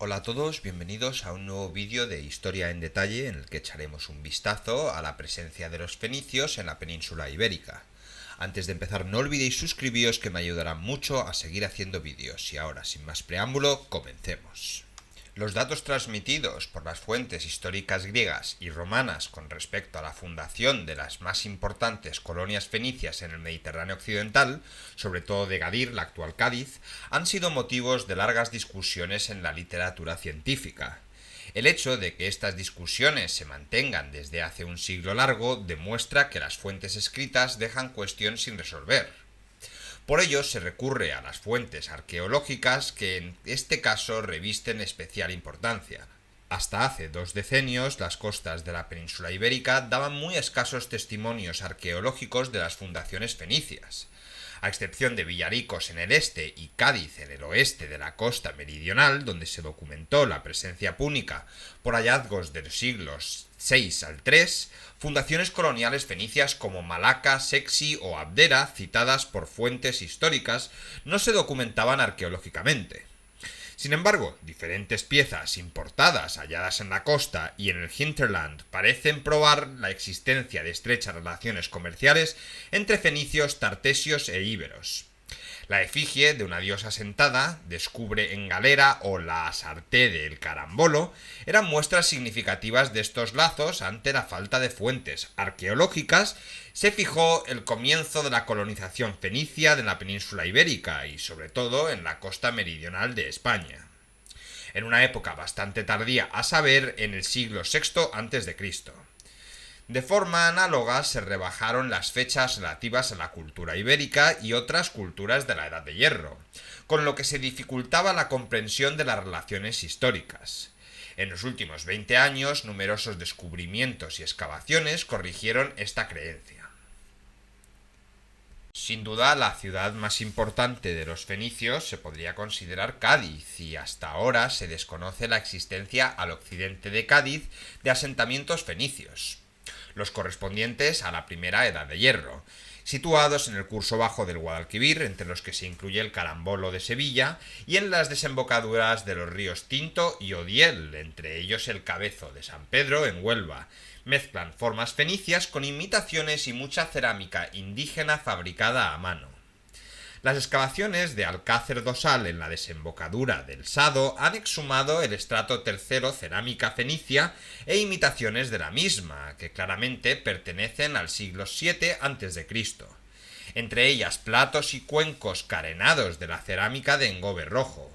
Hola a todos, bienvenidos a un nuevo vídeo de Historia en Detalle en el que echaremos un vistazo a la presencia de los fenicios en la península ibérica. Antes de empezar no olvidéis suscribiros, que me ayudará mucho a seguir haciendo vídeos. Y ahora, sin más preámbulo, comencemos. Los datos transmitidos por las fuentes históricas griegas y romanas con respecto a la fundación de las más importantes colonias fenicias en el Mediterráneo occidental, sobre todo de Gadir, la actual Cádiz, han sido motivos de largas discusiones en la literatura científica. El hecho de que estas discusiones se mantengan desde hace un siglo largo demuestra que las fuentes escritas dejan cuestión sin resolver. Por ello se recurre a las fuentes arqueológicas, que en este caso revisten especial importancia. Hasta hace 2 decenios las costas de la península ibérica daban muy escasos testimonios arqueológicos de las fundaciones fenicias. A excepción de Villaricos en el este y Cádiz en el oeste de la costa meridional, donde se documentó la presencia púnica por hallazgos de los siglos VI al III, fundaciones coloniales fenicias como Malaca, Sexi o Abdera, citadas por fuentes históricas, no se documentaban arqueológicamente. Sin embargo, diferentes piezas importadas halladas en la costa y en el hinterland parecen probar la existencia de estrechas relaciones comerciales entre fenicios, tartesios e íberos. La efigie de una diosa sentada, descubre en galera o la asarte del carambolo, eran muestras significativas de estos lazos. Ante la falta de fuentes arqueológicas, se fijó el comienzo de la colonización fenicia de la península ibérica y sobre todo en la costa meridional de España, en una época bastante tardía, a saber, en el siglo VI a.C. De forma análoga se rebajaron las fechas relativas a la cultura ibérica y otras culturas de la Edad de Hierro, con lo que se dificultaba la comprensión de las relaciones históricas. En los últimos 20 años, numerosos descubrimientos y excavaciones corrigieron esta creencia. Sin duda, la ciudad más importante de los fenicios se podría considerar Cádiz, y hasta ahora se desconoce la existencia al occidente de Cádiz de asentamientos fenicios, los correspondientes a la primera Edad de Hierro, situados en el curso bajo del Guadalquivir, entre los que se incluye el Carambolo de Sevilla, y en las desembocaduras de los ríos Tinto y Odiel, entre ellos el Cabezo de San Pedro en Huelva. Mezclan formas fenicias con imitaciones y mucha cerámica indígena fabricada a mano. Las excavaciones de Alcácer do Sal en la desembocadura del Sado han exhumado el estrato tercero cerámica fenicia e imitaciones de la misma, que claramente pertenecen al siglo VII a.C., entre ellas platos y cuencos carenados de la cerámica de engobe rojo,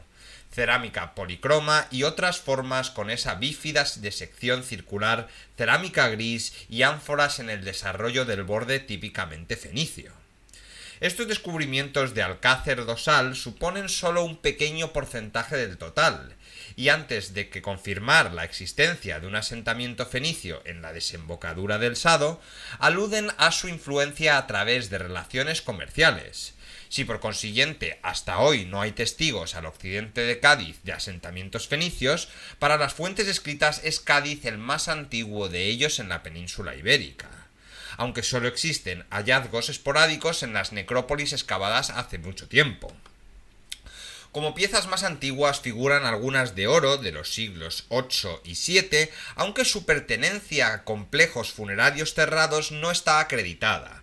cerámica policroma y otras formas con esa bífida de sección circular, cerámica gris y ánforas en el desarrollo del borde típicamente fenicio. Estos descubrimientos de Alcácer do Sal suponen solo un pequeño porcentaje del total, y antes de que confirmar la existencia de un asentamiento fenicio en la desembocadura del Sado, aluden a su influencia a través de relaciones comerciales. Si por consiguiente hasta hoy no hay testigos al occidente de Cádiz de asentamientos fenicios, para las fuentes escritas es Cádiz el más antiguo de ellos en la península ibérica, aunque solo existen hallazgos esporádicos en las necrópolis excavadas hace mucho tiempo. Como piezas más antiguas figuran algunas de oro de los siglos VIII y VII, aunque su pertenencia a complejos funerarios cerrados no está acreditada.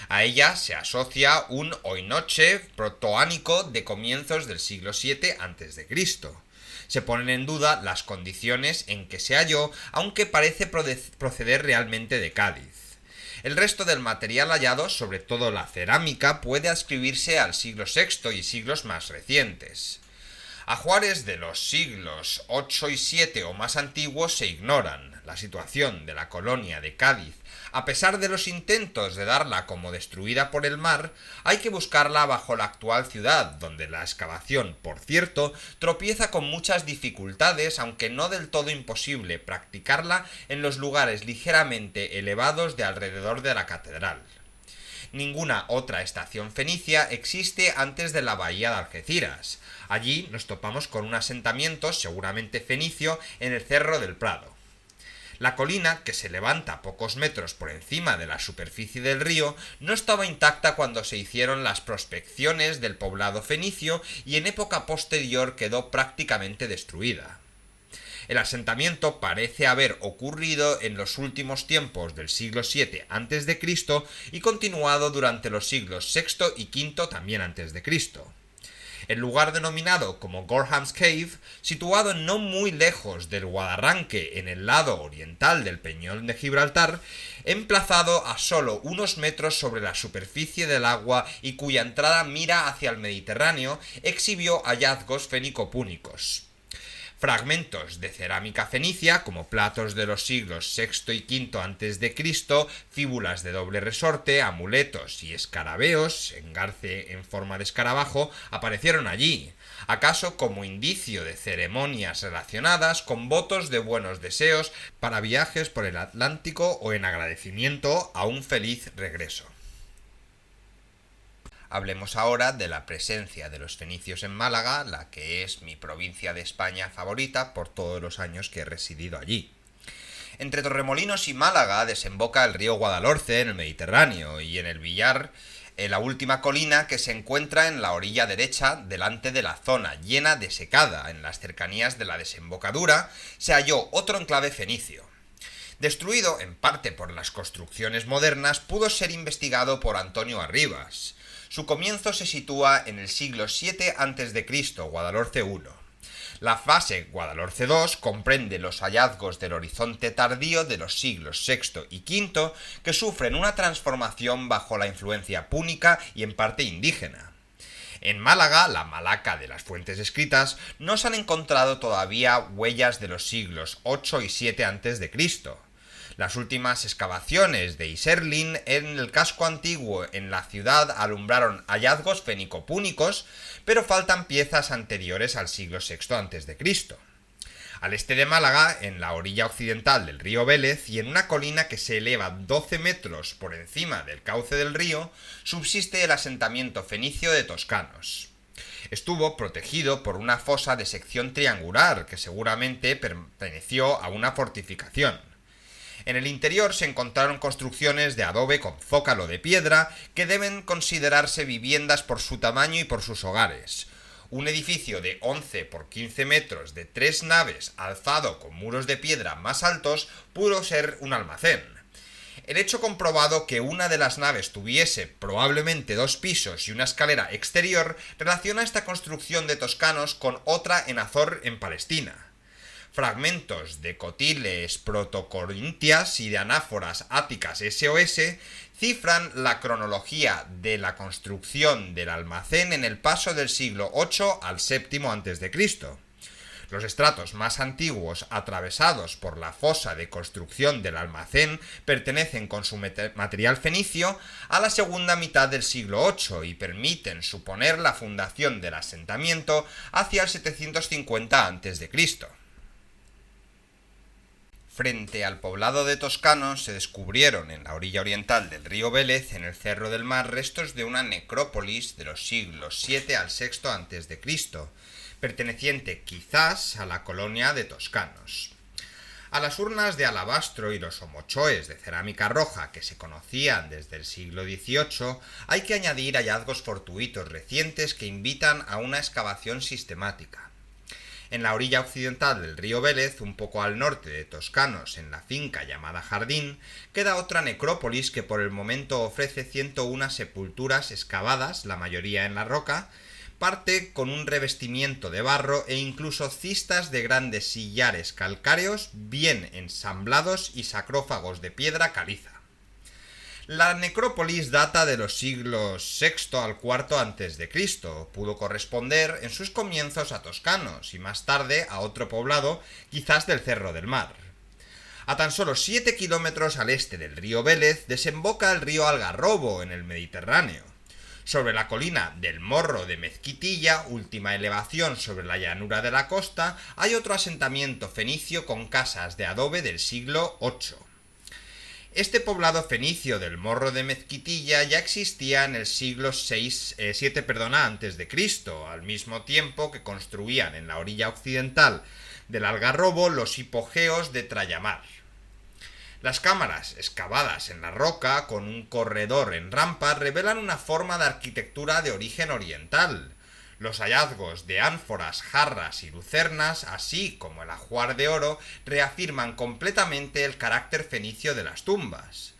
A ella se asocia un oinoche protoánico de comienzos del siglo VII a.C. Se ponen en duda las condiciones en que se halló, aunque parece proceder realmente de Cádiz. El resto del material hallado, sobre todo la cerámica, puede adscribirse al siglo VI y siglos más recientes. Ajuares de los siglos VIII y VII o más antiguos se ignoran. La situación de la colonia de Cádiz, a pesar de los intentos de darla como destruida por el mar, hay que buscarla bajo la actual ciudad, donde la excavación, por cierto, tropieza con muchas dificultades, aunque no del todo imposible practicarla en los lugares ligeramente elevados de alrededor de la catedral. Ninguna otra estación fenicia existe antes de la bahía de Algeciras. Allí nos topamos con un asentamiento, seguramente fenicio, en el Cerro del Prado. La colina, que se levanta a pocos metros por encima de la superficie del río, no estaba intacta cuando se hicieron las prospecciones del poblado fenicio y en época posterior quedó prácticamente destruida. El asentamiento parece haber ocurrido en los últimos tiempos del siglo VII a.C. y continuado durante los siglos VI y V también a.C. El lugar denominado como Gorham's Cave, situado no muy lejos del Guadarranque en el lado oriental del Peñón de Gibraltar, emplazado a solo unos metros sobre la superficie del agua y cuya entrada mira hacia el Mediterráneo, exhibió hallazgos fenicopúnicos. Fragmentos de cerámica fenicia, como platos de los siglos VI y V a.C., fíbulas de doble resorte, amuletos y escarabeos, engarce en forma de escarabajo, aparecieron allí, acaso como indicio de ceremonias relacionadas con votos de buenos deseos para viajes por el Atlántico o en agradecimiento a un feliz regreso. Hablemos ahora de la presencia de los fenicios en Málaga, la que es mi provincia de España favorita por todos los años que he residido allí. Entre Torremolinos y Málaga desemboca el río Guadalhorce en el Mediterráneo y en el Villar, la última colina que se encuentra en la orilla derecha delante de la zona llena de secada, en las cercanías de la desembocadura, se halló otro enclave fenicio. Destruido en parte por las construcciones modernas, pudo ser investigado por Antonio Arribas. Su comienzo se sitúa en el siglo VII a.C., Guadalhorce I. La fase Guadalhorce II comprende los hallazgos del horizonte tardío de los siglos VI y V que sufren una transformación bajo la influencia púnica y en parte indígena. En Málaga, la Malaca de las fuentes escritas, no se han encontrado todavía huellas de los siglos VIII y VII a.C. Las últimas excavaciones de Iserlin en el casco antiguo en la ciudad alumbraron hallazgos fenicopúnicos, pero faltan piezas anteriores al siglo VI a.C. Al este de Málaga, en la orilla occidental del río Vélez y en una colina que se eleva 12 metros por encima del cauce del río, subsiste el asentamiento fenicio de Toscanos. Estuvo protegido por una fosa de sección triangular que seguramente perteneció a una fortificación. En el interior se encontraron construcciones de adobe con zócalo de piedra que deben considerarse viviendas por su tamaño y por sus hogares. Un edificio de 11 por 15 metros de 3 naves alzado con muros de piedra más altos pudo ser un almacén. El hecho comprobado que una de las naves tuviese probablemente 2 pisos y una escalera exterior relaciona esta construcción de Toscanos con otra en Azor en Palestina. Fragmentos de cotiles protocorintias y de anáforas áticas SOS cifran la cronología de la construcción del almacén en el paso del siglo VIII al VII a.C. Los estratos más antiguos atravesados por la fosa de construcción del almacén pertenecen con su material fenicio a la segunda mitad del siglo VIII y permiten suponer la fundación del asentamiento hacia el 750 a.C. Frente al poblado de Toscanos se descubrieron en la orilla oriental del río Vélez, en el Cerro del Mar, restos de una necrópolis de los siglos VII al VI a.C., perteneciente quizás a la colonia de Toscanos. A las urnas de alabastro y los homochoes de cerámica roja que se conocían desde el siglo XVIII hay que añadir hallazgos fortuitos recientes que invitan a una excavación sistemática. En la orilla occidental del río Vélez, un poco al norte de Toscanos, en la finca llamada Jardín, queda otra necrópolis que por el momento ofrece 101 sepulturas excavadas, la mayoría en la roca, parte con un revestimiento de barro e incluso cistas de grandes sillares calcáreos bien ensamblados y sacrófagos de piedra caliza. La necrópolis data de los siglos VI al IV a.C., pudo corresponder en sus comienzos a Toscanos y más tarde a otro poblado, quizás del Cerro del Mar. A tan solo 7 kilómetros al este del río Vélez desemboca el río Algarrobo en el Mediterráneo. Sobre la colina del Morro de Mezquitilla, última elevación sobre la llanura de la costa, hay otro asentamiento fenicio con casas de adobe del siglo VIII. Este poblado fenicio del Morro de Mezquitilla ya existía en el siglo VII a.C., al mismo tiempo que construían en la orilla occidental del Algarrobo los hipogeos de Trayamar. Las cámaras excavadas en la roca con un corredor en rampa revelan una forma de arquitectura de origen oriental. Los hallazgos de ánforas, jarras y lucernas, así como el ajuar de oro, reafirman completamente el carácter fenicio de las tumbas.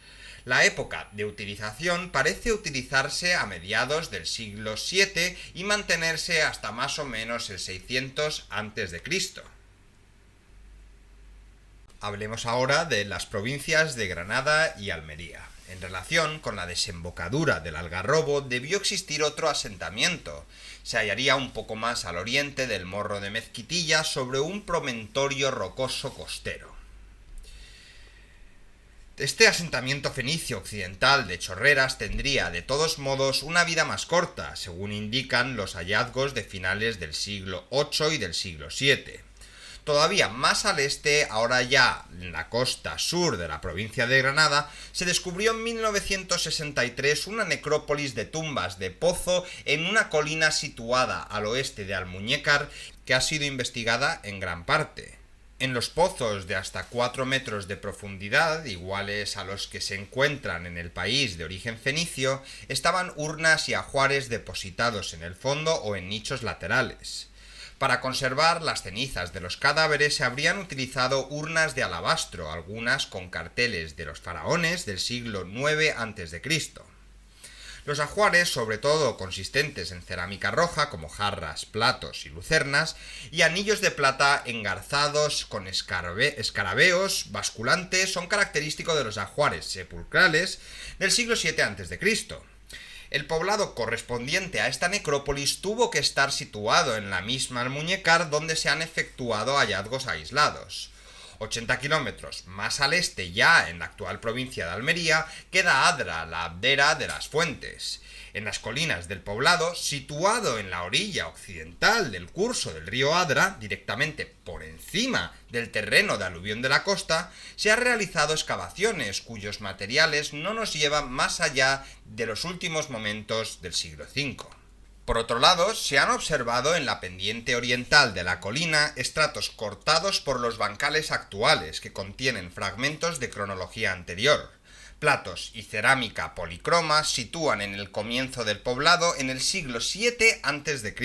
La época de utilización parece utilizarse a mediados del siglo VII y mantenerse hasta más o menos el 600 a.C. Hablemos ahora de las provincias de Granada y Almería. En relación con la desembocadura del Algarrobo debió existir otro asentamiento. Se hallaría un poco más al oriente del Morro de Mezquitilla sobre un promontorio rocoso costero. Este asentamiento fenicio occidental de Chorreras tendría, de todos modos, una vida más corta, según indican los hallazgos de finales del siglo VIII y del siglo VII. Todavía más al este, ahora ya en la costa sur de la provincia de Granada, se descubrió en 1963 una necrópolis de tumbas de pozo en una colina situada al oeste de Almuñécar, que ha sido investigada en gran parte. En los pozos de hasta 4 metros de profundidad, iguales a los que se encuentran en el país de origen fenicio, estaban urnas y ajuares depositados en el fondo o en nichos laterales. Para conservar las cenizas de los cadáveres se habrían utilizado urnas de alabastro, algunas con carteles de los faraones del siglo IX a.C. Los ajuares, sobre todo consistentes en cerámica roja, como jarras, platos y lucernas, y anillos de plata engarzados con escarabeos basculantes, son característicos de los ajuares sepulcrales del siglo VII a.C. El poblado correspondiente a esta necrópolis tuvo que estar situado en la misma Almuñécar, donde se han efectuado hallazgos aislados. 80 kilómetros más al este, ya en la actual provincia de Almería, queda Adra, la aldea de las Fuentes. En las colinas del poblado, situado en la orilla occidental del curso del río Adra, directamente por encima del terreno de aluvión de la costa, se han realizado excavaciones cuyos materiales no nos llevan más allá de los últimos momentos del siglo V. Por otro lado, se han observado en la pendiente oriental de la colina estratos cortados por los bancales actuales, que contienen fragmentos de cronología anterior. Platos y cerámica policroma sitúan en el comienzo del poblado en el siglo VII a.C.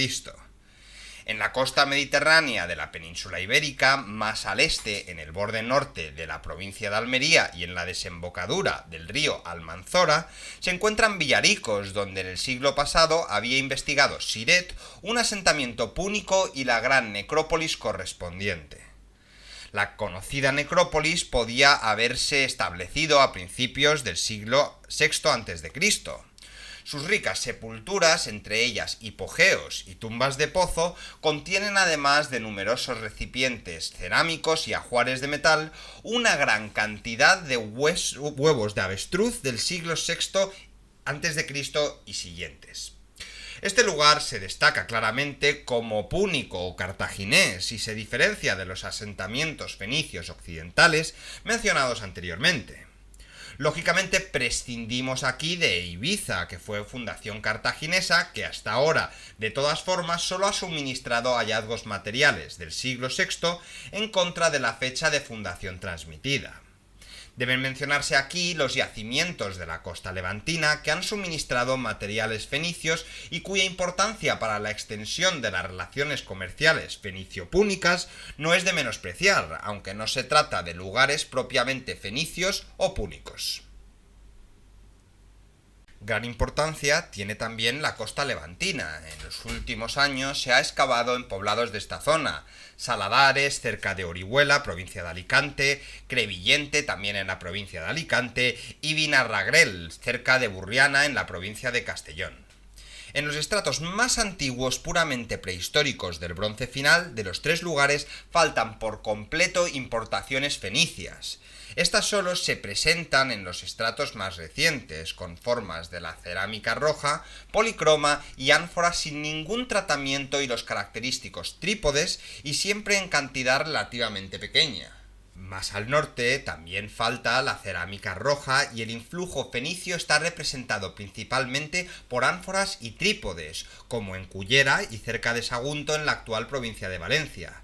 En la costa mediterránea de la península ibérica, más al este, en el borde norte de la provincia de Almería y en la desembocadura del río Almanzora, se encuentran Villaricos, donde en el siglo pasado había investigado Siret, un asentamiento púnico y la gran necrópolis correspondiente. La conocida necrópolis podía haberse establecido a principios del siglo VI a.C. Sus ricas sepulturas, entre ellas hipogeos y tumbas de pozo, contienen además de numerosos recipientes cerámicos y ajuares de metal, una gran cantidad de huevos de avestruz del siglo VI a.C. y siguientes. Este lugar se destaca claramente como púnico o cartaginés y se diferencia de los asentamientos fenicios occidentales mencionados anteriormente. Lógicamente prescindimos aquí de Ibiza, que fue fundación cartaginesa, que hasta ahora, de todas formas, solo ha suministrado hallazgos materiales del siglo VI en contra de la fecha de fundación transmitida. Deben mencionarse aquí los yacimientos de la costa levantina que han suministrado materiales fenicios y cuya importancia para la extensión de las relaciones comerciales fenicio-púnicas no es de menospreciar, aunque no se trata de lugares propiamente fenicios o púnicos. Gran importancia tiene también la costa levantina. En los últimos años se ha excavado en poblados de esta zona: Saladares, cerca de Orihuela, provincia de Alicante; Crevillente, también en la provincia de Alicante; y Vinarragrel, cerca de Burriana, en la provincia de Castellón. En los estratos más antiguos, puramente prehistóricos del Bronce final, de los tres lugares faltan por completo importaciones fenicias. Estas solo se presentan en los estratos más recientes, con formas de la cerámica roja, policroma y ánforas sin ningún tratamiento y los característicos trípodes, y siempre en cantidad relativamente pequeña. Más al norte también falta la cerámica roja y el influjo fenicio está representado principalmente por ánforas y trípodes, como en Cullera y cerca de Sagunto en la actual provincia de Valencia.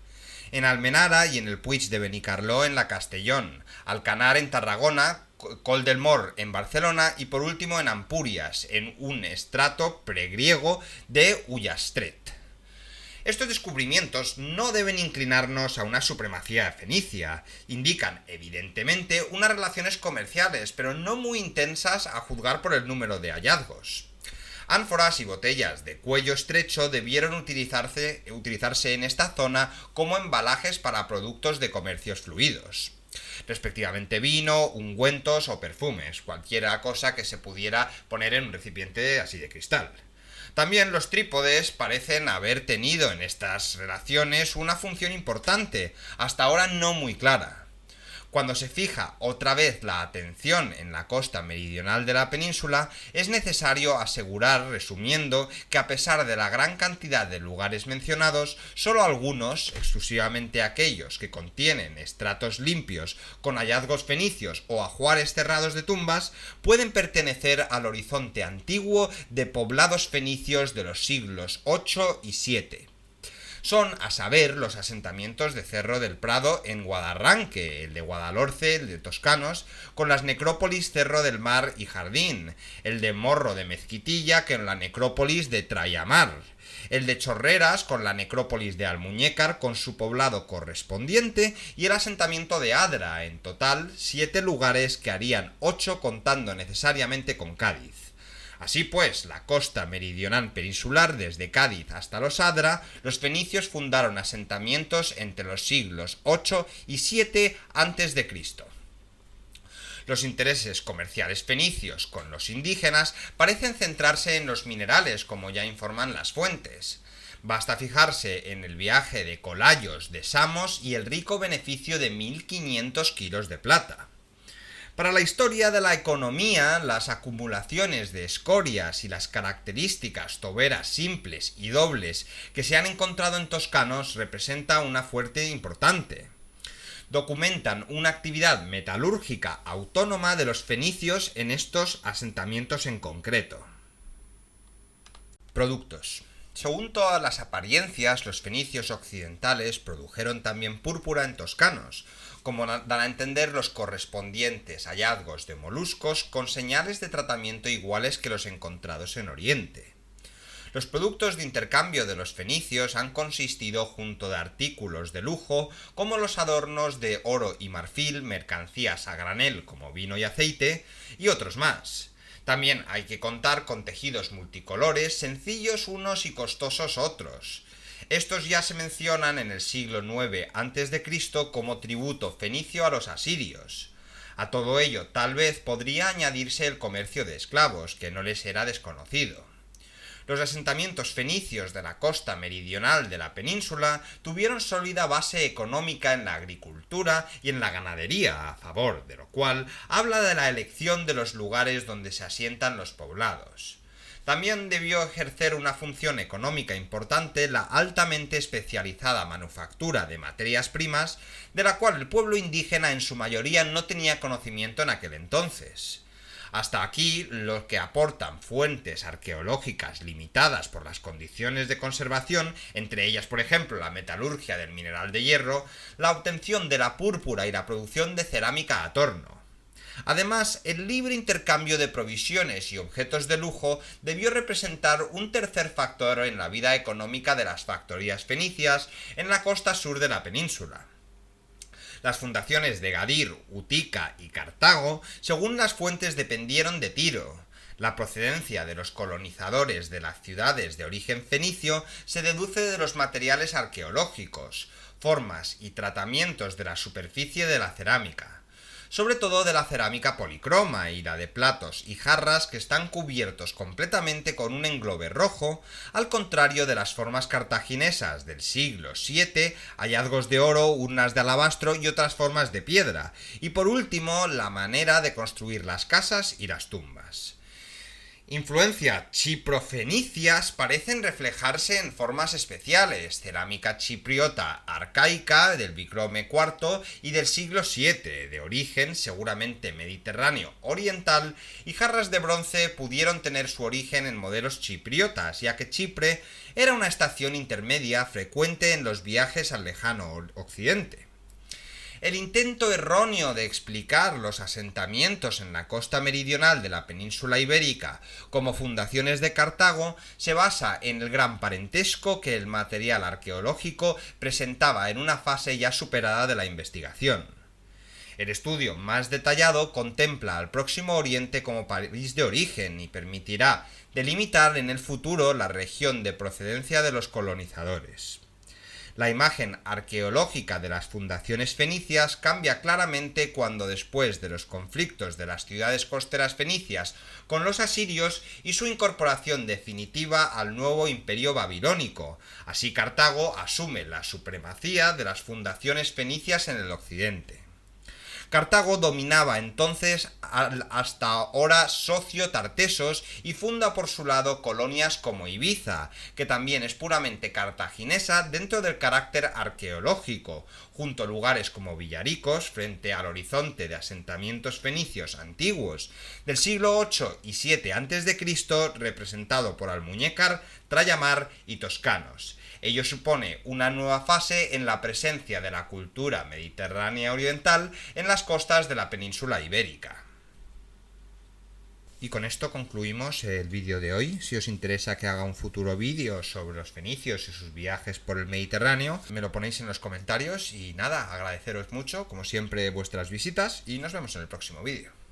En Almenara y en el Puig de Benicarló en la Castellón, Alcanar en Tarragona, Col del Mor en Barcelona y por último en Ampurias, en un estrato pregriego de Ullastret. Estos descubrimientos no deben inclinarnos a una supremacía fenicia. Indican, evidentemente, unas relaciones comerciales, pero no muy intensas a juzgar por el número de hallazgos. Ánforas y botellas de cuello estrecho debieron utilizarse en esta zona como embalajes para productos de comercios fluidos, respectivamente vino, ungüentos o perfumes, cualquiera cosa que se pudiera poner en un recipiente así de cristal. También los trípodes parecen haber tenido en estas relaciones una función importante, hasta ahora no muy clara. Cuando se fija otra vez la atención en la costa meridional de la península, es necesario asegurar, resumiendo, que a pesar de la gran cantidad de lugares mencionados, solo algunos, exclusivamente aquellos que contienen estratos limpios con hallazgos fenicios o ajuares cerrados de tumbas, pueden pertenecer al horizonte antiguo de poblados fenicios de los siglos VIII y VII. Son, a saber, los asentamientos de Cerro del Prado en Guadarranque, el de Guadalhorce, el de Toscanos, con las necrópolis Cerro del Mar y Jardín, el de Morro de Mezquitilla con la necrópolis de Trayamar, el de Chorreras con la necrópolis de Almuñécar con su poblado correspondiente y el asentamiento de Adra, en total 7 lugares que harían 8 contando necesariamente con Cádiz. Así pues, la costa meridional peninsular, desde Cádiz hasta los Adra, los fenicios fundaron asentamientos entre los siglos VIII y VII a.C. Los intereses comerciales fenicios con los indígenas parecen centrarse en los minerales, como ya informan las fuentes. Basta fijarse en el viaje de Colayos de Samos y el rico beneficio de 1.500 kilos de plata. Para la historia de la economía, las acumulaciones de escorias y las características toberas simples y dobles que se han encontrado en Toscanos representa una fuente importante. Documentan una actividad metalúrgica autónoma de los fenicios en estos asentamientos en concreto. Productos. Según todas las apariencias, los fenicios occidentales produjeron también púrpura en Toscanos, como dan a entender los correspondientes hallazgos de moluscos con señales de tratamiento iguales que los encontrados en Oriente. Los productos de intercambio de los fenicios han consistido junto de artículos de lujo como los adornos de oro y marfil, mercancías a granel como vino y aceite, y otros más. También hay que contar con tejidos multicolores, sencillos unos y costosos otros. Estos ya se mencionan en el siglo IX a.C. como tributo fenicio a los asirios. A todo ello, tal vez podría añadirse el comercio de esclavos, que no les era desconocido. Los asentamientos fenicios de la costa meridional de la península tuvieron sólida base económica en la agricultura y en la ganadería, a favor de lo cual habla de la elección de los lugares donde se asientan los poblados. También debió ejercer una función económica importante la altamente especializada manufactura de materias primas, de la cual el pueblo indígena en su mayoría no tenía conocimiento en aquel entonces. Hasta aquí lo que aportan fuentes arqueológicas limitadas por las condiciones de conservación, entre ellas por ejemplo la metalurgia del mineral de hierro, la obtención de la púrpura y la producción de cerámica a torno. Además, el libre intercambio de provisiones y objetos de lujo debió representar un tercer factor en la vida económica de las factorías fenicias en la costa sur de la península. Las fundaciones de Gadir, Utica y Cartago, según las fuentes, dependieron de Tiro. La procedencia de los colonizadores de las ciudades de origen fenicio se deduce de los materiales arqueológicos, formas y tratamientos de la superficie de la cerámica, sobre todo de la cerámica policroma y la de platos y jarras que están cubiertos completamente con un englobe rojo, al contrario de las formas cartaginesas del siglo VII, hallazgos de oro, urnas de alabastro y otras formas de piedra, y por último la manera de construir las casas y las tumbas. Influencias chiprofenicias parecen reflejarse en formas especiales: cerámica chipriota arcaica del Bicrome IV y del siglo VII, de origen seguramente mediterráneo oriental, y jarras de bronce pudieron tener su origen en modelos chipriotas, ya que Chipre era una estación intermedia frecuente en los viajes al lejano occidente. El intento erróneo de explicar los asentamientos en la costa meridional de la península ibérica como fundaciones de Cartago se basa en el gran parentesco que el material arqueológico presentaba en una fase ya superada de la investigación. El estudio más detallado contempla al Próximo Oriente como país de origen y permitirá delimitar en el futuro la región de procedencia de los colonizadores. La imagen arqueológica de las fundaciones fenicias cambia claramente cuando, después de los conflictos de las ciudades costeras fenicias con los asirios y su incorporación definitiva al nuevo imperio babilónico, así Cartago asume la supremacía de las fundaciones fenicias en el occidente. Cartago dominaba entonces al hasta ahora socio Tartesos y funda por su lado colonias como Ibiza, que también es puramente cartaginesa dentro del carácter arqueológico, junto a lugares como Villaricos, frente al horizonte de asentamientos fenicios antiguos del siglo VIII y VII a.C., representado por Almuñécar, Trayamar y toscanos. Ello supone una nueva fase en la presencia de la cultura mediterránea oriental en las costas de la península ibérica. Y con esto concluimos el vídeo de hoy. Si os interesa que haga un futuro vídeo sobre los fenicios y sus viajes por el Mediterráneo, me lo ponéis en los comentarios y nada, agradeceros mucho, como siempre, vuestras visitas y nos vemos en el próximo vídeo.